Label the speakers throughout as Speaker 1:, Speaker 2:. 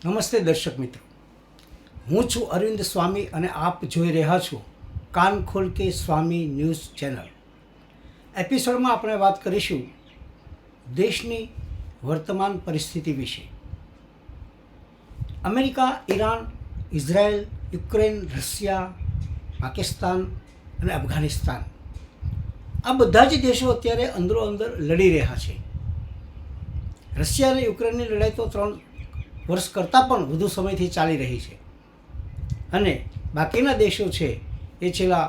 Speaker 1: નમસ્તે દર્શક મિત્રો, હું છું અરવિંદ સ્વામી અને આપ જોઈ રહ્યા છો કાન ખોલ કે સ્વામી ન્યૂઝ ચેનલ. એપિસોડમાં આપણે વાત કરીશું દેશની વર્તમાન પરિસ્થિતિ વિશે. America, Iran, Israel, Ukraine, Russia, Pakistan અને અફઘાનિસ્તાન આ બધા જ દેશો અત્યારે અંદરો અંદર લડી રહ્યા છે. રશિયા અને યુક્રેનની લડાઈ તો 3 વર્ષ કરતાં પણ વધુ સમયથી ચાલી રહી છે અને બાકીના દેશો છે એ છેલ્લા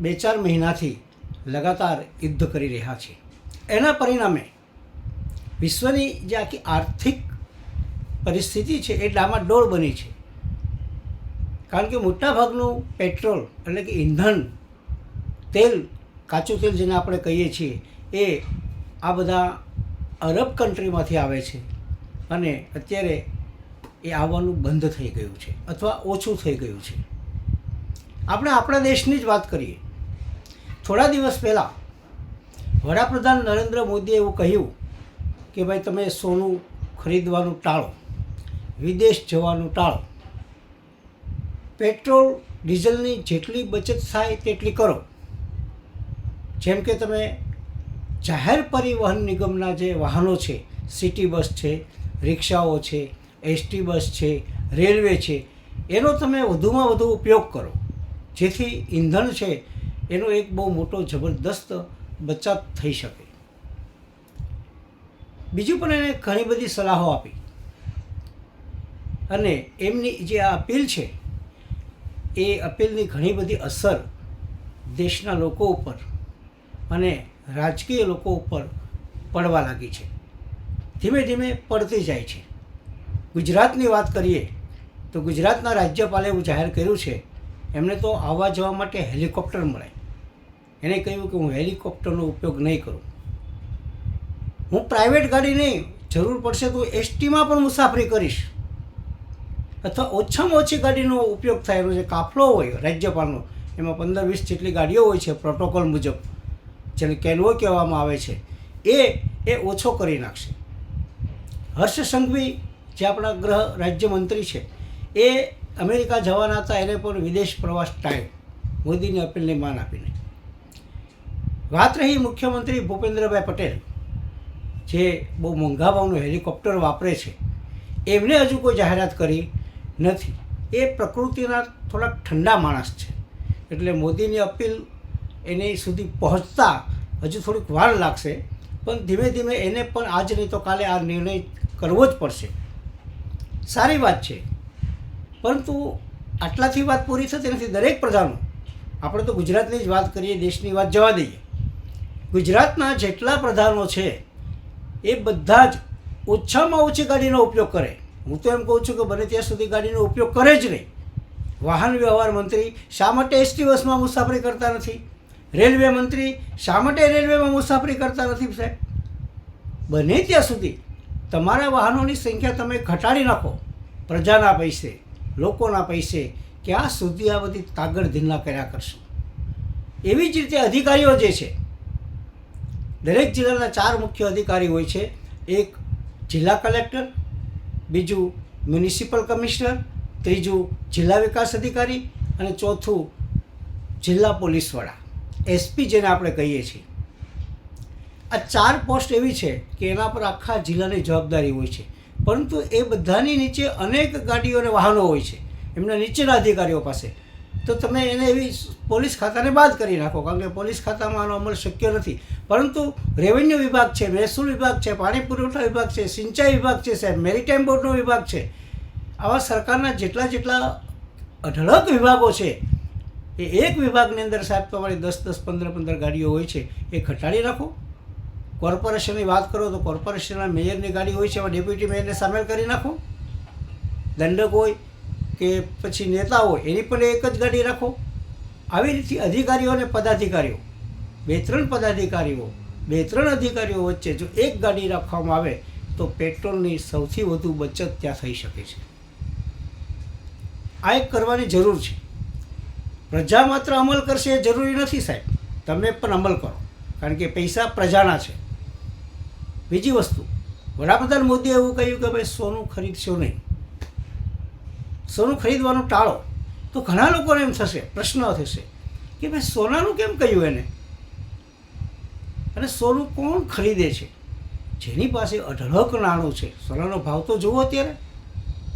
Speaker 1: બે ચાર મહિનાથી લગાતાર યુદ્ધ કરી રહ્યા છે. એના પરિણામે વિશ્વની જે આખી આર્થિક પરિસ્થિતિ છે એ ડામાડોળ બની છે. કારણ કે મોટાભાગનું પેટ્રોલ એટલે કે ઈંધણ, તેલ, કાચું તેલ જેને આપણે કહીએ છીએ એ આ બધા અરબ કન્ટ્રીમાંથી આવે છે અને અત્યારે એ આવવાનું બંધ થઈ ગયું છે અથવા ઓછું થઈ ગયું છે. આપણે આપણા દેશની જ વાત કરીએ. થોડા દિવસ પહેલાં વડાપ્રધાન નરેન્દ્ર મોદીએ એવું કહ્યું કે ભાઈ તમે સોનું ખરીદવાનું ટાળો, વિદેશ જવાનું ટાળો, પેટ્રોલ ડીઝલની જેટલી બચત થાય તેટલી કરો. જેમ કે તમે જાહેર પરિવહન નિગમના જે વાહનો છે, સિટી બસ છે, રિક્ષાઓ છે, એસટી બસ છે, રેલવે છે, એનો તમે વધુમાં વધુ ઉપયોગ કરો જેથી ઈંધણ છે એનો એક બહુ મોટો જબરદસ્ત બચત થઈ શકે. બીજું પણ એને ઘણી બધી સલાહો આપી અને એમની જે આ અપીલ છે એ અપીલની ઘણી બધી અસર દેશના લોકો ઉપર અને રાજકીય લોકો ઉપર પડવા લાગી છે. ધીમે ધીમે પડતી જાય છે. ગુજરાતની વાત કરીએ તો ગુજરાતના રાજ્યપાલે એવું જાહેર કર્યું છે, એમને તો આવવા જવા માટે હેલિકોપ્ટર મળે. એણે કહ્યું કે હું હેલિકોપ્ટરનો ઉપયોગ નહીં કરું, હું પ્રાઇવેટ ગાડી નહીં, જરૂર પડશે તો એસટીમાં પણ મુસાફરી કરીશ અથવા ઓછામાં ઓછી ગાડીનો ઉપયોગ થાય. એનો જે કાફલો હોય રાજ્યપાલનો એમાં 15-20 જેટલી ગાડીઓ હોય છે પ્રોટોકોલ મુજબ, જેને કેનવો કહેવામાં આવે છે, એ ઓછો કરી નાખશે. હર્ષ સંઘવી જે આપણા ગૃહ રાજ્યમંત્રી છે એ અમેરિકા જવાના હતા, એને પણ વિદેશ પ્રવાસ ટાળ્યો મોદીની અપીલને માન આપીને. વાત રહી મુખ્યમંત્રી ભૂપેન્દ્રભાઈ પટેલ જે બહુ મોંઘા ભાવનું હેલિકોપ્ટર વાપરે છે, એમને હજુ કોઈ જાહેરાત કરી નથી. એ પ્રકૃતિના થોડાક ઠંડા માણસ છે એટલે મોદીની અપીલ એની સુધી પહોંચતા હજુ થોડીક વાર લાગશે, પણ ધીમે ધીમે એને પણ આજ નહીં તો કાલે આ નિર્ણય કરવો જ પડશે. સારી વાત છે, પરંતુ આટલાથી વાત પૂરી થતી નથી. દરેક પ્રજાનો, આપણે તો ગુજરાતની જ વાત કરીએ, દેશની વાત જવા દઈએ, ગુજરાતના જેટલા પ્રધાનો છે એ બધા જ ઓછામાં ઓછી ગાડીનો ઉપયોગ કરે. હું તો એમ કહું છું કે બને ત્યાં સુધી ગાડીનો ઉપયોગ કરે જ નહીં. વાહન વ્યવહાર મંત્રી શા માટે એસટી બસમાં મુસાફરી કરતા નથી? રેલવે મંત્રી શા માટે રેલવેમાં મુસાફરી કરતા નથી? સાહેબ, બને ત્યાં સુધી તમારા વાહનોની સંખ્યા તમે ઘટાડી નાખો. પ્રજાના પૈસે, લોકોના પૈસે ક્યાં સુધી આ બધી તાગડધીના કર્યા કરશો? એવી જ રીતે અધિકારીઓ જે છે, દરેક જિલ્લાના 4 મુખ્ય અધિકારી હોય છે. એક જિલ્લા કલેક્ટર, બીજું મ્યુનિસિપલ કમિશનર, ત્રીજું જિલ્લા વિકાસ અધિકારી અને ચોથું જિલ્લા પોલીસ વડા, એસપી જેને આપણે કહીએ છીએ. આ 4 પોસ્ટ એવી છે કે એના પર આખા જિલ્લાની જવાબદારી હોય છે, પરંતુ એ બધાની નીચે અનેક ગાડીઓ અને વાહનો હોય છે એમના નીચેના અધિકારીઓ પાસે. તો તમે એને એવી પોલીસ ખાતાને બાદ કરી નાખો, કારણ કે પોલીસ ખાતામાં આનો અમલ શક્ય નથી. પરંતુ રેવન્યુ વિભાગ છે, મહેસૂલ વિભાગ છે, પાણી પુરવઠા વિભાગ છે, સિંચાઈ વિભાગ છે, સાહેબ મેરીટાઈમ બોર્ડનો વિભાગ છે, આવા સરકારના જેટલા અઢળક વિભાગો છે એ એક વિભાગની અંદર સાહેબ તમારી 10-10, 15-15 ગાડીઓ હોય છે, એ ઘટાડી રાખો. કોર્પોરેશનની વાત કરો તો કોર્પોરેશનના મેયરની ગાડી હોય છે, એમાં ડેપ્યુટી મેયરને સામેલ કરી નાખો. દંડક હોય કે પછી નેતા હોય એની પણ એક જ ગાડી રાખો. આવી રીતે અધિકારીઓ અને પદાધિકારીઓ, 2-3 પદાધિકારીઓ, 2-3 અધિકારીઓ વચ્ચે જો એક ગાડી રાખવામાં આવે તો પેટ્રોલની સૌથી વધુ બચત ત્યાં થઈ શકે છે. આ એક કરવાની જરૂર છે. પ્રજા માત્ર અમલ કરશે એ જરૂરી નથી સાહેબ, તમે પણ અમલ કરો, કારણ કે પૈસા પ્રજાના છે. બીજી વસ્તુ, વડાપ્રધાન મોદીએ એવું કહ્યું કે ભાઈ સોનું ખરીદશો નહીં. સોનું ખરીદવાનું ટાળો, તો ઘણા લોકોને એમ થશે, પ્રશ્ન થશે કે ભાઈ સોનાનું કેમ કહ્યું એને, અને સોનું કોણ ખરીદે છે? જેની પાસે અઢળક નાણું છે. સોનાનો ભાવ તો જુઓ અત્યારે,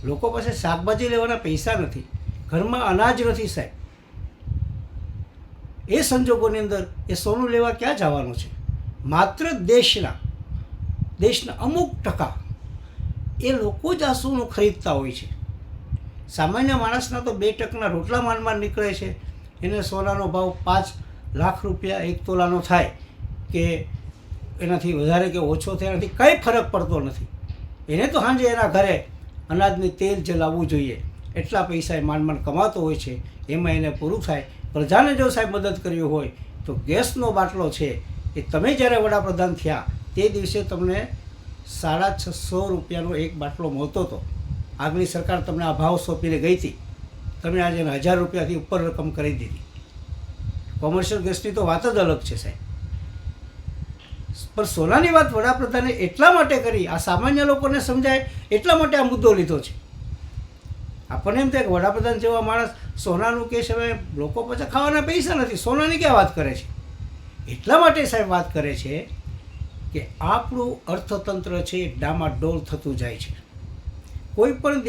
Speaker 1: લોકો પાસે શાકભાજી લેવાના પૈસા નથી, ઘરમાં અનાજ નથી સાહેબ. એ સંજોગોની અંદર એ સોનું લેવા ક્યાં જવાનું છે? માત્ર દેશના અમુક ટકા એ લોકો જ આ સોનું ખરીદતા હોય છે. સામાન્ય માણસના તો 2 રોટલા માંડ નીકળે છે. એને સોનાનો ભાવ 5 લાખ રૂપિયા 1 તોલાનો થાય કે એનાથી વધારે કે ઓછો થાય, એનાથી કંઈ ફરક પડતો નથી. એને તો સાંજે એના ઘરે અનાજની તેલ જે લાવવું જોઈએ એટલા પૈસા એ માંડ કમાતો હોય છે, એમાં એને પૂરું થાય. પ્રજાને જો સાહેબ મદદ કરવી હોય તો ગેસનો બાટલો છે એ તમે જ્યારે વડાપ્રધાન થયા તે દિવસે તમને 650 રૂપિયાનો એક બાટલો મળતો હતો. આગલી સરકાર તમને આ ભાવ સોંપીને ગઈ હતી, તમે આજે 1000 રૂપિયાથી ઉપર રકમ કરી દીધી. કોમર્શિયલ ગેસની તો વાત જ અલગ છે સાહેબ. પણ સોનાની વાત વડાપ્રધાને એટલા માટે કરી, આ સામાન્ય લોકોને સમજાય એટલા માટે આ મુદ્દો લીધો છે. આપણને એમ થાય કે વડાપ્રધાન જેવા માણસ સોનાનું કે છે, લોકો પછી ખાવાના પૈસા નથી, સોનાની ક્યાં વાત કરે છે? એટલા માટે સાહેબ વાત કરે છે કે આપણું અર્થતંત્ર છે એ ડામાડોળ થતું જાય છે. કોઈ પણ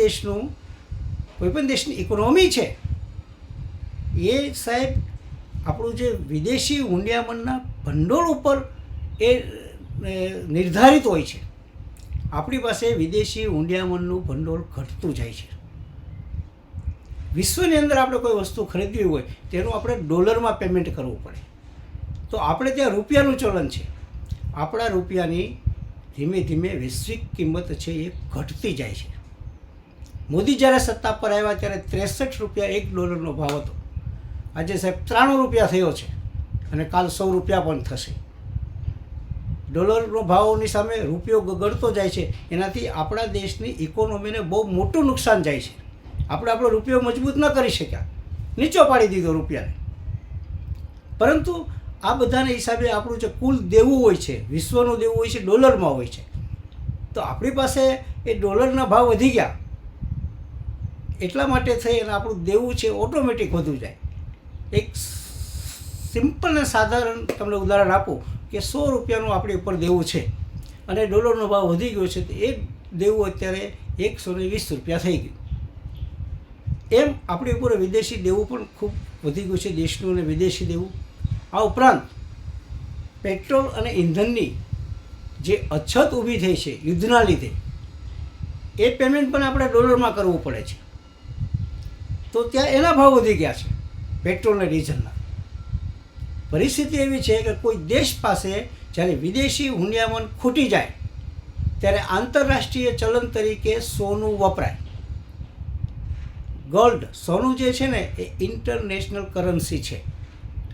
Speaker 1: દેશની ઇકોનોમી છે એ સાહેબ આપણું જે વિદેશી હુંડિયામણના ભંડોળ ઉપર એ નિર્ધારિત હોય છે. આપણી પાસે વિદેશી હુંડિયામણનું ભંડોળ ઘટતું જાય છે. વિશ્વની અંદર આપણે કોઈ વસ્તુ ખરીદવી હોય તેનું આપણે ડોલરમાં પેમેન્ટ કરવું પડે, તો આપણે ત્યાં રૂપિયાનું ચલણ છે. આપણા રૂપિયાની ધીમે ધીમે વૈશ્વિક કિંમત છે એ ઘટતી જાય છે. મોદી જ્યારે સત્તા પર આવ્યા ત્યારે 63 રૂપિયા $1 ભાવ હતો. આજે સાહેબ 93 રૂપિયા થયો છે અને કાલ 100 રૂપિયા પણ થશે. ડોલરનો ભાવની સામે રૂપિયો ગગડતો જાય છે. એનાથી આપણા દેશની ઇકોનોમીને બહુ મોટું નુકસાન જાય છે. આપણે આપણો રૂપિયો મજબૂત ન કરી શક્યા, નીચો પાડી દીધો રૂપિયાને. પરંતુ આ બધાના હિસાબે આપણું જે કુલ દેવું હોય છે, વિશ્વનું દેવું હોય છે, ડોલરમાં હોય છે. તો આપણી પાસે એ ડોલરના ભાવ વધી ગયા એટલા માટે થઈ અને આપણું દેવું છે ઓટોમેટિક વધુ જાય. એક સિમ્પલ અને સાધારણ તમને ઉદાહરણ આપું કે 100 રૂપિયાનું આપણી ઉપર દેવું છે અને ડોલરનો ભાવ વધી ગયો છે, તો એ દેવું અત્યારે 120 રૂપિયા થઈ ગયું. એમ આપણી ઉપર વિદેશી દેવું પણ ખૂબ વધી ગયું છે, દેશનું અને વિદેશી દેવું. આ ઉપરાંત પેટ્રોલ અને ઇંધણની જે અછત ઊભી થઈ છે યુદ્ધના લીધે, એ પેમેન્ટ પણ આપણે ડોલરમાં કરવું પડે છે. તો ત્યાં એના ભાવ વધી ગયા છે પેટ્રોલ અને ડીઝલના. પરિસ્થિતિ એવી છે કે કોઈ દેશ પાસે જ્યારે વિદેશી હુંડિયામણ ખૂટી જાય ત્યારે આંતરરાષ્ટ્રીય ચલણ તરીકે સોનું વપરાય. ગોલ્ડ, સોનું જે છે ને એ ઇન્ટરનેશનલ કરન્સી છે.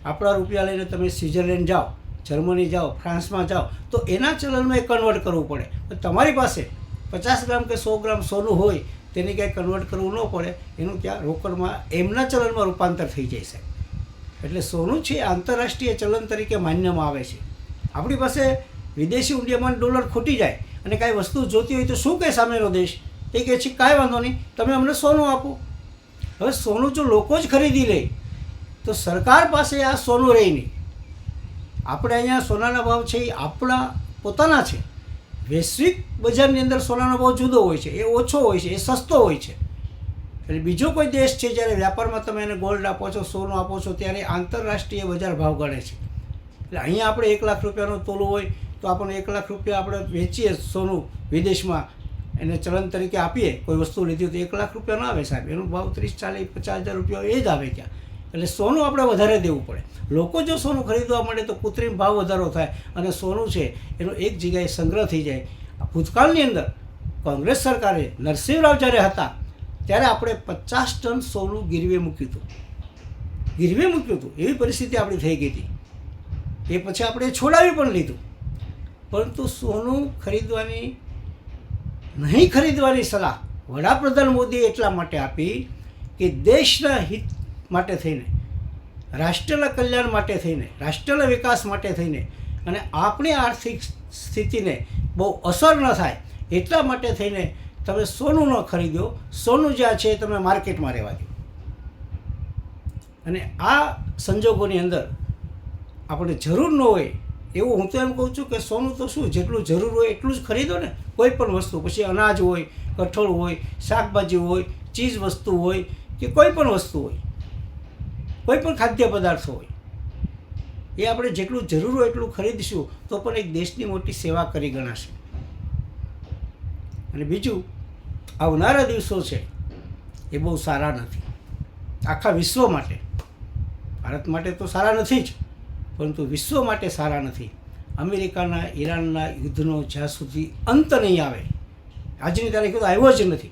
Speaker 1: આપણા રૂપિયા લઈને તમે સ્વિટ્ઝરલેન્ડ જાઓ, જર્મની જાઓ, ફ્રાન્સમાં જાઓ તો એના ચલણમાં એ કન્વર્ટ કરવું પડે. તમારી પાસે 50 ગ્રામ કે 100 ગ્રામ સોનું હોય તેને ક્યાંય કન્વર્ટ કરવું ન પડે, એનું ત્યાં રોકડમાં એમના ચલણમાં રૂપાંતર થઈ જાય છે. એટલે સોનું છે આંતરરાષ્ટ્રીય ચલણ તરીકે માન્યમાં આવે છે. આપણી પાસે વિદેશી હુંડિયામણ ડોલર ખૂટી જાય અને કાંઈ વસ્તુ જોતી હોય તો શું કહે સામેનો દેશ? એ કહે છે કાંઈ વાંધો નહીં, તમે અમને સોનું આપો. હવે સોનું જો લોકો જ ખરીદી લે તો સરકાર પાસે આ સોનું રહે નહીં. આપણે અહીંયા સોનાના ભાવ છે એ આપણા પોતાના છે. વૈશ્વિક બજારની અંદર સોનાનો ભાવ જુદો હોય છે, એ ઓછો હોય છે, એ સસ્તો હોય છે. એટલે બીજો કોઈ દેશ છે જ્યારે વ્યાપારમાં તમે એને ગોલ્ડ આપો છો, સોનું આપો છો, ત્યારે આંતરરાષ્ટ્રીય બજાર ભાવ ગણે છે. એટલે અહીંયા આપણે 1 લાખ રૂપિયાનું તોલું હોય તો આપણને 1 લાખ રૂપિયા આપણે વેચીએ સોનું વિદેશમાં, એને ચલણ તરીકે આપીએ, કોઈ વસ્તુ લીધી તો 1 લાખ રૂપિયા ના આવે સાહેબ, એનો ભાવ 30, 40, 50 હજાર રૂપિયા એ જ આવે ત્યાં. એટલે સોનું આપણે વધારે દેવું પડે. લોકો જો સોનું ખરીદવા માંડે તો કૃત્રિમ ભાવ વધારો થાય અને સોનું છે એનો એક જગ્યાએ સંગ્રહ થઈ જાય. ભૂતકાળની અંદર કોંગ્રેસ સરકારે, નરસિંહ રાવ જ્યારે હતા ત્યારે આપણે 50 ટન સોનું ગીરવે મૂક્યું હતું. એવી પરિસ્થિતિ આપણી થઈ ગઈ હતી. એ પછી આપણે છોડાવી પણ લીધું. પરંતુ સોનું નહીં ખરીદવાની સલાહ વડાપ્રધાન મોદીએ એટલા માટે આપી કે દેશના હિત માટે થઈને, રાષ્ટ્રના કલ્યાણ માટે થઈને, રાષ્ટ્રના વિકાસ માટે થઈને અને આપણી આર્થિક સ્થિતિને બહુ અસર ન થાય એટલા માટે થઈને તમે સોનું ન ખરીદો, સોનું જ્યાં છે એ તમે માર્કેટમાં રહેવા દો. અને આ સંજોગોની અંદર આપણે જરૂર ન હોય એવું હું તો એમ કહું છું કે સોનું તો શું, જેટલું જરૂર હોય એટલું જ ખરીદો ને. કોઈ પણ વસ્તુ, પછી અનાજ હોય, કઠોળ હોય, શાકભાજી હોય, ચીજ વસ્તુ હોય કે કોઈ પણ વસ્તુ હોય, કોઈ પણ ખાદ્ય પદાર્થો હોય, એ આપણે જેટલું જરૂર હોય એટલું ખરીદીશું તો પણ એક દેશની મોટી સેવા કરી ગણાશે. અને બીજું, આવનારા દિવસો છે એ બહુ સારા નથી આખા વિશ્વ માટે. ભારત માટે તો સારા નથી જ, પરંતુ વિશ્વ માટે સારા નથી. અમેરિકાના ઈરાનના યુદ્ધનો જ્યાં સુધી અંત નહીં આવે, આજની તારીખે તો આવ્યો જ નથી.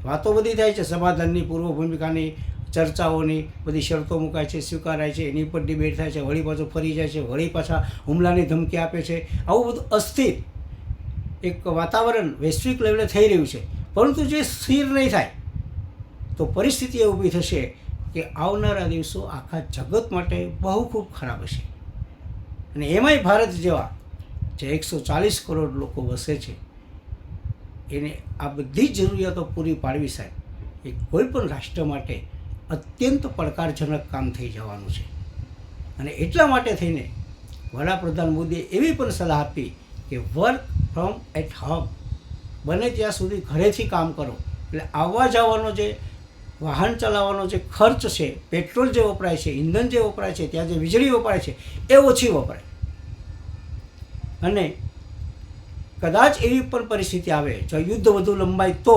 Speaker 1: વાતો બધી થાય છે, સમાધાનની પૂર્વ ભૂમિકાની, ચર્ચાઓની બધી શરતો મુકાય છે, સ્વીકારાય છે, એની પર ડિબેટ થાય છે, વળી પાછું ફરી જાય છે, વળી પાછા હુમલાની ધમકી આપે છે. આવું બધું અસ્થિર એક વાતાવરણ વૈશ્વિક લેવલે થઈ રહ્યું છે. પરંતુ જે સ્થિર નહીં થાય તો પરિસ્થિતિ એ ઊભી થશે કે આવનારા દિવસો આખા જગત માટે બહુ ખૂબ ખરાબ હશે. અને એમાંય ભારત જેવા જે 140 કરોડ લોકો વસે છે, એને આ બધી જ જરૂરિયાતો પૂરી પાડવી સાહેબ, એ કોઈ પણ રાષ્ટ્ર માટે અત્યંત પડકારજનક કામ થઈ જવાનું છે. અને એટલા માટે થઈને વડાપ્રધાન મોદીએ એવી પણ સલાહ આપી કે વર્ક ફ્રોમ એટ હોમ, બને ત્યાં સુધી ઘરેથી કામ કરો. એટલે આવવા જવાનો જે વાહન ચલાવવાનો જે ખર્ચ છે, પેટ્રોલ જે વપરાય છે, ઇંધણ જે વપરાય છે, ત્યાં જે વીજળી વપરાય છે એ ઓછી વપરાય. અને કદાચ એવી પણ પરિસ્થિતિ આવે, જો યુદ્ધ વધુ લંબાય તો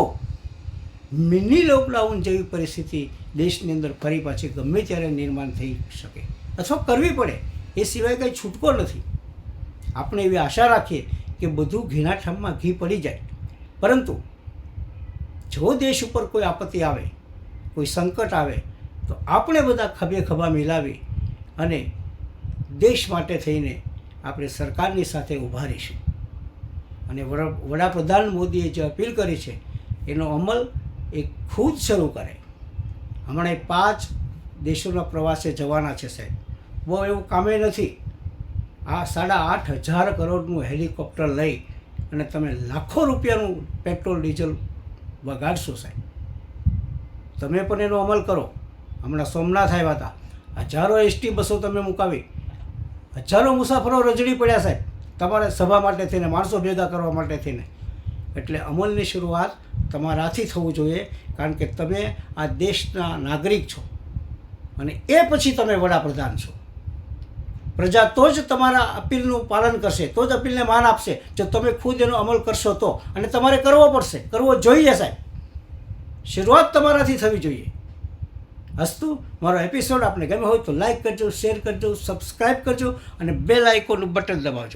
Speaker 1: મિની લોકડાઉન જેવી પરિસ્થિતિ દેશની અંદર ફરી પાછી ગમે ત્યારે નિર્માણ થઈ શકે અથવા કરવી પડે. એ સિવાય કંઈ છૂટકો નથી. આપણે એવી આશા રાખીએ કે બધું ઘીના ઠામમાં ઘી પડી જાય. પરંતુ જો દેશ ઉપર કોઈ આપત્તિ આવે, કોઈ સંકટ આવે, તો આપણે બધા ખભે ખભા મિલાવી અને દેશ માટે થઈને આપણે સરકારની સાથે ઊભા રહીશું. અને વડાપ્રધાન મોદીએ જે અપીલ કરી છે એનો અમલ એ ખુદ શરૂ કરે. હમણાં 5 દેશોના પ્રવાસે જવાના છે સાહેબ, બહુ એવું કામે નથી. આ 8,500 કરોડનું હેલિકોપ્ટર લઈ અને તમે લાખો રૂપિયાનું પેટ્રોલ ડીઝલ વગાડશો સાહેબ. તમે પણ એનો અમલ કરો. હમણાં સોમનાથ આવ્યા હતા, હજારો એસટી બસો તમે મુકાવી, હજારો મુસાફરો રજડી પડ્યા સાહેબ તમારે સભા માટે થઈને, માણસો ભેગા કરવા માટે થઈને. એટલે અમલની શરૂઆત તમારાથી થવું જોઈએ, કારણ કે તમે આ દેશના નાગરિક છો અને એ પછી તમે વડાપ્રધાન છો. પ્રજા તો જ તમારા અપીલનું પાલન કરશે, તો જ અપીલને માન આપશે જો તમે ખુદ એનો અમલ કરશો તો. અને તમારે કરવો પડશે, કરવો જોઈએ સાહેબ. શરૂઆત તમારાથી થવી જોઈએ. અસ્તુ, મારો એપિસોડ આપને ગમ્યો હોય તો લાઈક કરજો, શેર કરજો, સબસ્ક્રાઈબ કરજો અને બેલ આઇકોનનું બટન દબાવજો.